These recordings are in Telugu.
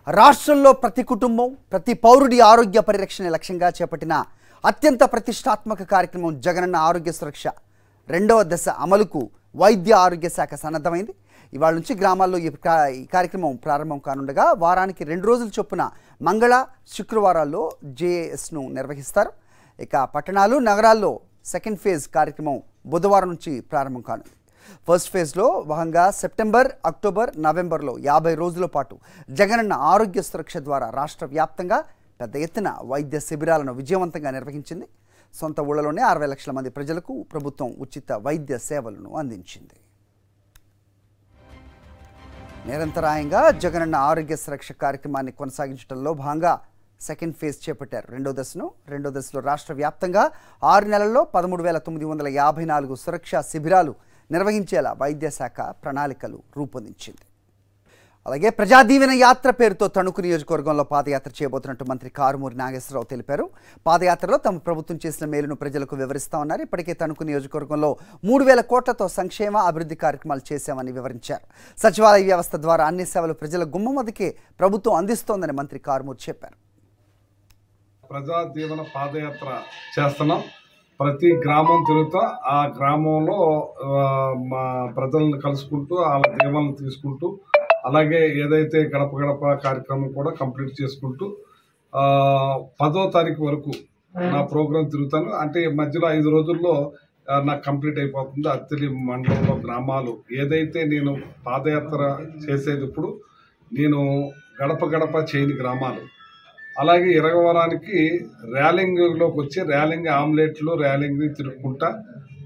రాష్ట్రంలో ప్రతి కుటుంబం ప్రతి పౌరుడి ఆరోగ్య పరిరక్షణ లక్ష్యంగా చేపట్టిన అత్యంత ప్రతిష్టాత్మక కార్యక్రమం జగనన్న ఆరోగ్య సురక్ష రెండవ దశ అమలుకు వైద్య ఆరోగ్య శాఖ సన్నద్ధమైంది. ఇవాళ నుంచి గ్రామాల్లో ఈ కార్యక్రమం ప్రారంభం కానుండగా వారానికి 2 రోజుల చొప్పున మంగళ శుక్రవారాల్లో జేఏఎస్ను నిర్వహిస్తారు. ఇక పట్టణాలు నగరాల్లో సెకండ్ ఫేజ్ కార్యక్రమం బుధవారం నుంచి ప్రారంభం కానుంది. ఫస్ట్ ఫేజ్లో భాగంగా సెప్టెంబర్, అక్టోబర్, నవంబర్లో 50 రోజుల పాటు జగనన్న ఆరోగ్య సురక్ష ద్వారా రాష్ట్ర వ్యాప్తంగా పెద్ద ఎత్తున వైద్య శిబిరాలను విజయవంతంగా నిర్వహించింది. సొంత ఊళ్ళలోనే 60 లక్షల మంది ప్రజలకు ప్రభుత్వం ఉచిత వైద్య సేవలను అందించింది. నిరంతరాయంగా జగనన్న ఆరోగ్య సురక్ష కార్యక్రమాన్ని కొనసాగించడంలో భాగంగా సెకండ్ ఫేజ్ చేపట్టారు. రెండో దశలో రాష్ట్ర వ్యాప్తంగా 6 నెలల్లో 13,954 సురక్షా శిబిరాలు నిర్వహించేలా వైద్య శాఖ ప్రణాళికలు రూపొందించింది. అలాగే ప్రజాదీవెన యాత్ర పేరుతో తణుకు నియోజకవర్గంలో పాదయాత్ర చేయబోతున్నట్టు మంత్రి కారుమూరి నాగేశ్వరరావు తెలిపారు. పాదయాత్రలో తమ ప్రభుత్వం చేసిన మేలును ప్రజలకు వివరిస్తామన్నారు. ఇప్పటికే తణుకు నియోజకవర్గంలో 3,000 కోట్లతో సంక్షేమ అభివృద్ధి కార్యక్రమాలు చేశామని వివరించారు. సచివాలయ వ్యవస్థ ద్వారా అన్ని సేవలు ప్రజల గుమ్మం వద్దకే ప్రభుత్వం అందిస్తోందని మంత్రి కారుమూరి చెప్పారు. ప్రజాదీవెన పాదయాత్ర చేస్తున్నాం. ప్రతి గ్రామం తిరుగుతా ఆ గ్రామంలో మా ప్రజలను కలుసుకుంటూ వాళ్ళ దీవెనలు తీసుకుంటూ అలాగే ఏదైతే గడప గడప కార్యక్రమం కూడా కంప్లీట్ చేసుకుంటూ 10వ తారీఖు వరకు నా ప్రోగ్రాం తిరుగుతాను. అంటే మధ్యలో 5 రోజుల్లో నాకు కంప్లీట్ అయిపోతుంది. అత్తిలి మండలంలో గ్రామాలు ఏదైతే నేను పాదయాత్ర చేసేది ఇప్పుడు నేను గడప గడప చేయని గ్రామాలు అలాగే ఇరగవరానికి ర్యాలింగ్లోకి వచ్చి ర్యాలింగ్ ఆమ్లెట్లు ర్యాలింగ్ని తిరుగుకుంటా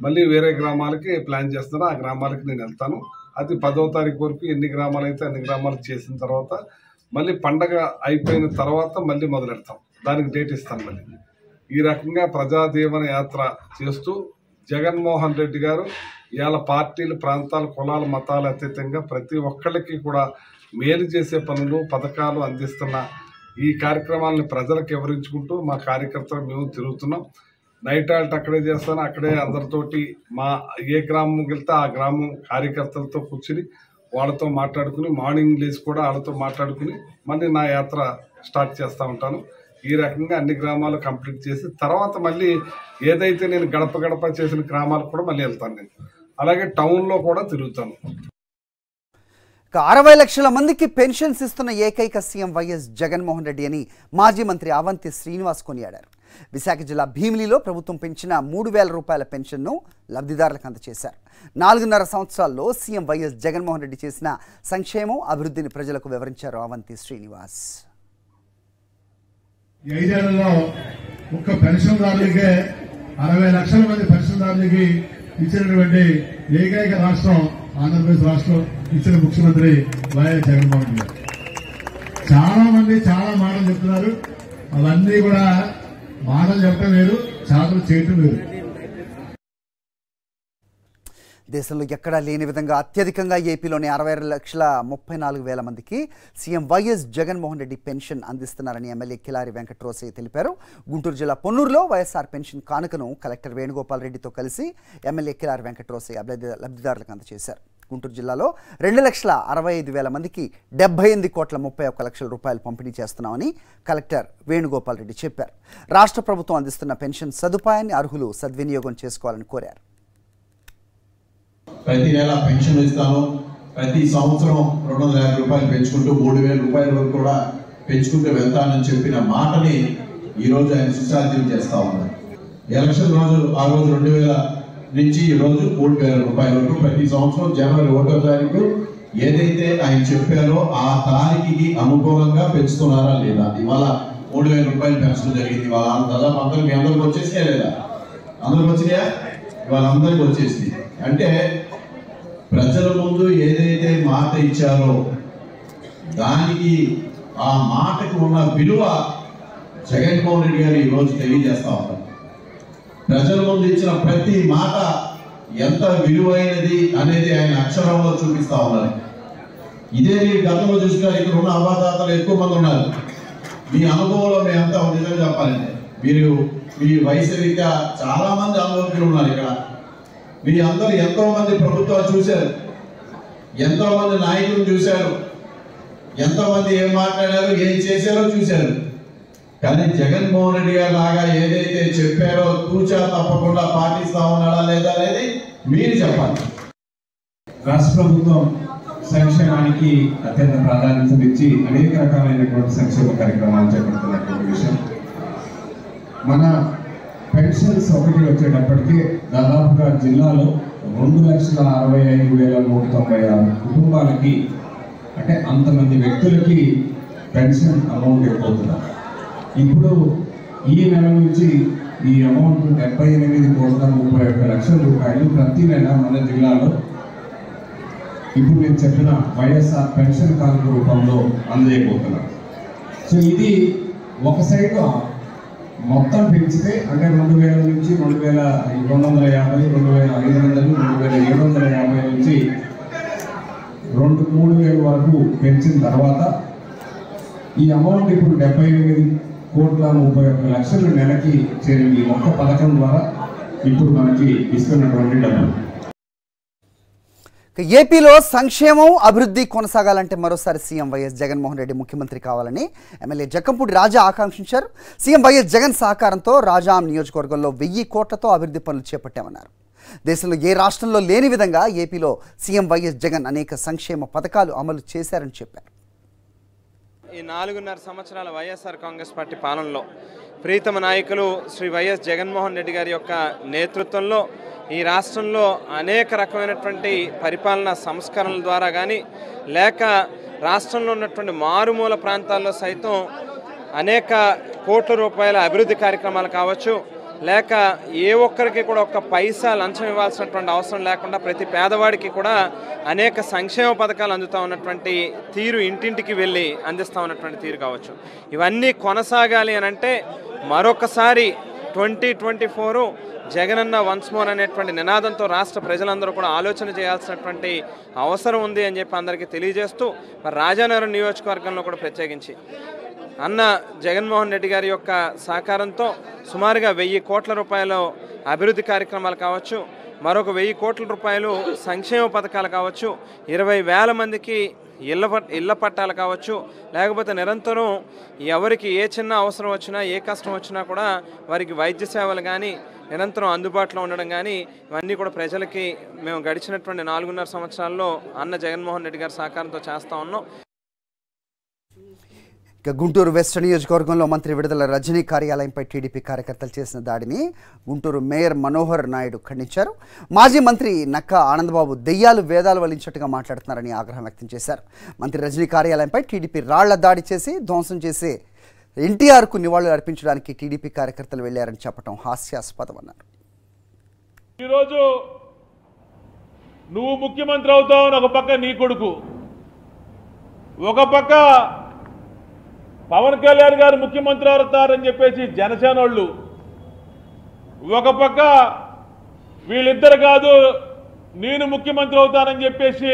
మళ్ళీ వేరే గ్రామాలకి ప్లాన్ చేస్తాను. ఆ గ్రామాలకి నేను వెళ్తాను. అది 10వ తారీఖు వరకు ఎన్ని గ్రామాలు అయితే అన్ని గ్రామాలు చేసిన తర్వాత మళ్ళీ పండగ అయిపోయిన తర్వాత మళ్ళీ మొదలెడతాం. దానికి డేట్ ఇస్తాను. మళ్ళీ ఈ రకంగా ప్రజాదీవన యాత్ర చేస్తూ జగన్మోహన్ రెడ్డి గారు ఇవాళ పార్టీలు, ప్రాంతాలు, కులాలు, మతాలు అతీతంగా ప్రతి ఒక్కళ్ళకి కూడా మేలు చేసే పనులు, పథకాలు అందిస్తున్న ఈ కార్యక్రమాలను ప్రజలకు వివరించుకుంటూ మా కార్యకర్తలు మేము తిరుగుతున్నాం. నైట్ హాల్ట్ అక్కడే చేస్తాను. అక్కడే అందరితోటి మా ఏ గ్రామంకి వెళ్తే ఆ గ్రామం కార్యకర్తలతో కూర్చుని వాళ్ళతో మాట్లాడుకుని మార్నింగ్ లేచి కూడా వాళ్ళతో మాట్లాడుకుని మళ్ళీ నా యాత్ర స్టార్ట్ చేస్తూ ఉంటాను. ఈ రకంగా అన్ని గ్రామాలు కంప్లీట్ చేసి తర్వాత మళ్ళీ ఏదైతే నేను గడప గడప చేసిన గ్రామాలకు కూడా మళ్ళీ వెళ్తాను. నేను అలాగే టౌన్లో కూడా తిరుగుతాను. 60 లక్షల మందికి పెన్షన్స్ ఇస్తున్న ఏకైక సీఎం వైఎస్ జగన్మోహన్ రెడ్డి అని మాజీ మంత్రి అవంతి శ్రీనివాస్ కొనియాడారు. విశాఖ జిల్లా భీమిలిలో ప్రభుత్వం పెంచిన 3,000 రూపాయల పెన్షన్ను లబ్ధిదారులకు అందజేశారు. 4.5 సంవత్సరాల్లో సీఎం వైఎస్ జగన్మోహన్ రెడ్డి చేసిన సంక్షేమం, అభివృద్ధిని ప్రజలకు వివరించారు అవంతి శ్రీనివాస్. 5 ఏళ్లలో ఒక్క పెన్షన్దారులకే 60 లక్షల మంది పెన్షన్దారులకి ఇచ్చినటువంటి ఏకైక రాష్ట్రం ఆంధ్రప్రదేశ్ రాష్ట్రం. ఇచ్చిన ముఖ్యమంత్రి వైఎస్ జగన్మోహన్ రెడ్డి గారు. చాలా మంది చాలా మాటలు చెప్తున్నారు. అవన్నీ కూడా మాటలు చెప్పడం వేరు, చాటులు చేయటం వేరు. దేశంలో ఎక్కడా లేని విధంగా అత్యధికంగా ఏపీలోని 60,34,000 మందికి CM YS Jaganmohan Reddy pension అందిస్తున్నారని ఎమ్మెల్యే కిలారి వెంకట్రోసయ్య తెలిపారు. గుంటూరు జిల్లా పొన్నూరులో వైఎస్ఆర్ పెన్షన్ కానుకను కలెక్టర్ వేణుగోపాల్ రెడ్డితో కలిసి ఎమ్మెల్యే కిలారి వెంకట్రోసయ్య లబ్ధిదారులకు అందజేశారు. గుంటూరు జిల్లాలో 2,65,000 మందికి 78,31 లక్షల రూపాయలు పంపిణీ చేస్తున్నామని కలెక్టర్ వేణుగోపాల్ రెడ్డి చెప్పారు. రాష్ట్ర ప్రభుత్వం అందిస్తున్న పెన్షన్ సదుపాయాన్ని అర్హులు సద్వినియోగం చేసుకోవాలని కోరారు. ప్రతి నెల పెన్షన్ ఇస్తాను. ప్రతి సంవత్సరం 250 రూపాయలు పెంచుకుంటూ 3,000 రూపాయల వరకు కూడా పెంచుకుంటూ వెళ్తానని చెప్పిన మాటని ఈరోజు ఆయన సుసాధ్యం చేస్తూ ఉన్నారు. ఎలక్షన్ రోజు ఆ రోజు 2,000 నుంచి ఈ రోజు 3,000 రూపాయల వరకు ప్రతి సంవత్సరం జనవరి 1వ తారీఖు ఏదైతే ఆయన చెప్పారో ఆ తారీఖుకి అనుకూలంగా పెంచుతున్నారా లేదా. ఇవాళ 3,000 రూపాయలు పెంచడం జరిగింది. ఇవాళ దాదాపు మీ అందరికి వచ్చేసినాయా లేదా? అందరికి వచ్చినాయా? ఇవాళ అందరికి వచ్చేసింది. అంటే ప్రజల ముందు ఏదైతే మాట ఇచ్చారో దానికి ఆ మాటకు ఉన్న విలువ జగన్మోహన్ రెడ్డి గారు ఈరోజు తెలియజేస్తా ఉన్నారు. ప్రజల ముందు ఇచ్చిన ప్రతి మాట ఎంత విలువైనది అనేది ఆయన అక్షరంలో చూపిస్తా ఉన్నారు. ఇదే మీరు గతంలో చూసినా ఇక్కడ ఉన్న అవాతాతలు ఎక్కువ మంది ఉన్నారు. మీ అనుభవంలో మేమంతా నిజంగా చెప్పాలంటే మీరు మీ వయసు రీత్యా చాలా మంది అనుభవకులు ఉన్నారు. ఇక్కడ మీ అందరూ ఎంతో మంది ప్రభుత్వాలు చూశారు, ఎంతో మంది నాయకులు చూశారు, ఎంతమంది ఏం మాట్లాడారు, ఏం చేశారో చూశారు. కానీ జగన్మోహన్ రెడ్డి గారు లాగా ఏదైతే చెప్పారో తూచా తప్పకుండా పాటిస్తా ఉన్నాడా లేదా అనేది మీరు చెప్పాలి. రాష్ట్ర ప్రభుత్వం సంక్షేమానికి అత్యంత ప్రాధాన్యతనిచ్చి అనేక రకాలైనటువంటి సంక్షేమ కార్యక్రమాలు చేపడుతున్నటువంటి విషయం. మన పెన్షన్స్ ఒకటి వచ్చేటప్పటికి దాదాపుగా జిల్లాలో 2,65,196 కుటుంబాలకి, అంటే అంతమంది వ్యక్తులకి పెన్షన్ అమౌంట్ అయిపోతున్నారు. ఇప్పుడు ఈ నెల నుంచి ఈ అమౌంట్ 78,31 రూపాయలు ప్రతి నెల మన జిల్లాలో ఇప్పుడు నేను చెప్పిన వైఎస్ఆర్ పెన్షన్ కానుక రూపంలో అందజేయబోతున్నారు. సో ఇది ఒక సైడ్ మొత్తం పెంచితే అంటే 2,000 నుంచి 2,250, 2,500, 2,750 నుంచి 3,000 వరకు పెంచిన తర్వాత ఈ అమౌంట్ ఇప్పుడు 78,31 నెలకి చేరింది. ఒక్క పథకం ద్వారా ఇప్పుడు మనకి ఇస్తున్నటువంటి డబ్బులు. ఏపీలో సంక్షేమం అభివృద్ధి కొనసాగాలంటే మరోసారి సీఎం వైఎస్ జగన్మోహన్ రెడ్డి ముఖ్యమంత్రి కావాలని ఎమ్మెల్యే జక్కంపూడి రాజా ఆకాంక్షించారు. సీఎం వైఎస్ జగన్ సహకారంతో రాజాం నియోజకవర్గంలో 1000 కోట్లతో అభివృద్ధి పనులు చేపట్టామన్నారు. దేశంలో ఏ రాష్ట్రంలో లేని విధంగా ఏపీలో సీఎం వైఎస్ జగన్ అనేక సంక్షేమ పథకాలు అమలు చేశారని చెప్పారు. ఈ 4.5 సంవత్సరాల వైఎస్ఆర్ కాంగ్రెస్ పార్టీ పాలనలో ప్రీతమ నాయకులు శ్రీ వైఎస్ జగన్మోహన్ రెడ్డి గారి యొక్క నేతృత్వంలో ఈ రాష్ట్రంలో అనేక రకమైనటువంటి పరిపాలనా సంస్కరణల ద్వారా కానీ, లేక రాష్ట్రంలో ఉన్నటువంటి మారుమూల ప్రాంతాల్లో సైతం అనేక కోట్ల రూపాయల అభివృద్ధి కార్యక్రమాలు కావచ్చు, లేక ఏ ఒక్కరికి కూడా ఒక్క పైసా లంచం ఇవ్వాల్సినటువంటి అవసరం లేకుండా ప్రతి పేదవాడికి కూడా అనేక సంక్షేమ పథకాలు అందుతూ ఉన్నటువంటి తీరు, ఇంటింటికి వెళ్ళి అందిస్తూ ఉన్నటువంటి తీరు కావచ్చు. ఇవన్నీ కొనసాగాలి అని అంటే మరొకసారి 2024 జగనన్న వన్స్ మోర్ అనేటువంటి నినాదంతో రాష్ట్ర ప్రజలందరూ కూడా ఆలోచన చేయాల్సినటువంటి అవసరం ఉంది అని చెప్పి అందరికీ తెలియజేస్తూ, మరి రాజానగరం నియోజకవర్గంలో కూడా ప్రత్యేకించి అన్న జగన్మోహన్ రెడ్డి గారి యొక్క సహకారంతో సుమారుగా 1000 కోట్ల రూపాయలు అభివృద్ధి కార్యక్రమాలు కావచ్చు, మరొక 1000 కోట్ల రూపాయలు సంక్షేమ పథకాలు కావచ్చు, 20,000 మందికి ఇళ్ల పట్టాలు కావచ్చు, లేకపోతే నిరంతరం ఎవరికి ఏ చిన్న అవసరం వచ్చినా, ఏ కష్టం వచ్చినా కూడా వారికి వైద్య సేవలు కానీ నిరంతరం అందుబాటులో ఉండడం కానీ, ఇవన్నీ కూడా ప్రజలకి మేము గడిచినటువంటి 4.5 సంవత్సరాల్లో అన్న జగన్మోహన్ రెడ్డి గారి సహకారంతో చేస్తూ ఉన్నాం. ఇక గుంటూరు వెస్ట్ నియోజకవర్గంలో మంత్రి విడుదల రజనీ కార్యాలయంపై టీడీపీ కార్యకర్తలు చేసిన దాడిని గుంటూరు మేయర్ మనోహర్ నాయుడు ఖండించారు. మాజీ మంత్రి నక్కా ఆనందబాబు దెయ్యాలు వేదాలు వలించట్టుగా మాట్లాడుతున్నారని ఆగ్రహం వ్యక్తం చేశారు. మంత్రి రజనీ కార్యాలయంపై టీడీపీ రాళ్ల దాడి చేసి ధ్వంసం చేసి ఎన్టీఆర్కు నివాళులు అర్పించడానికి టీడీపీ కార్యకర్తలు వెళ్లారని చెప్పడం హాస్యాస్పదమన్నారు. ఈరోజు నువ్వు ముఖ్యమంత్రి అవుతావు, ఒక పక్క నీ కొడుకు, ఒక పక్క పవన్ కళ్యాణ్ గారు ముఖ్యమంత్రి అవుతారని చెప్పేసి జనసేన వాళ్ళు, ఒక పక్క వీళ్ళిద్దరు కాదు నేను ముఖ్యమంత్రి అవుతానని చెప్పేసి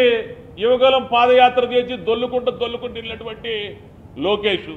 యువగలం పాదయాత్ర చేసి దొల్లుకుంటూ వెళ్ళినటువంటి లోకేష్.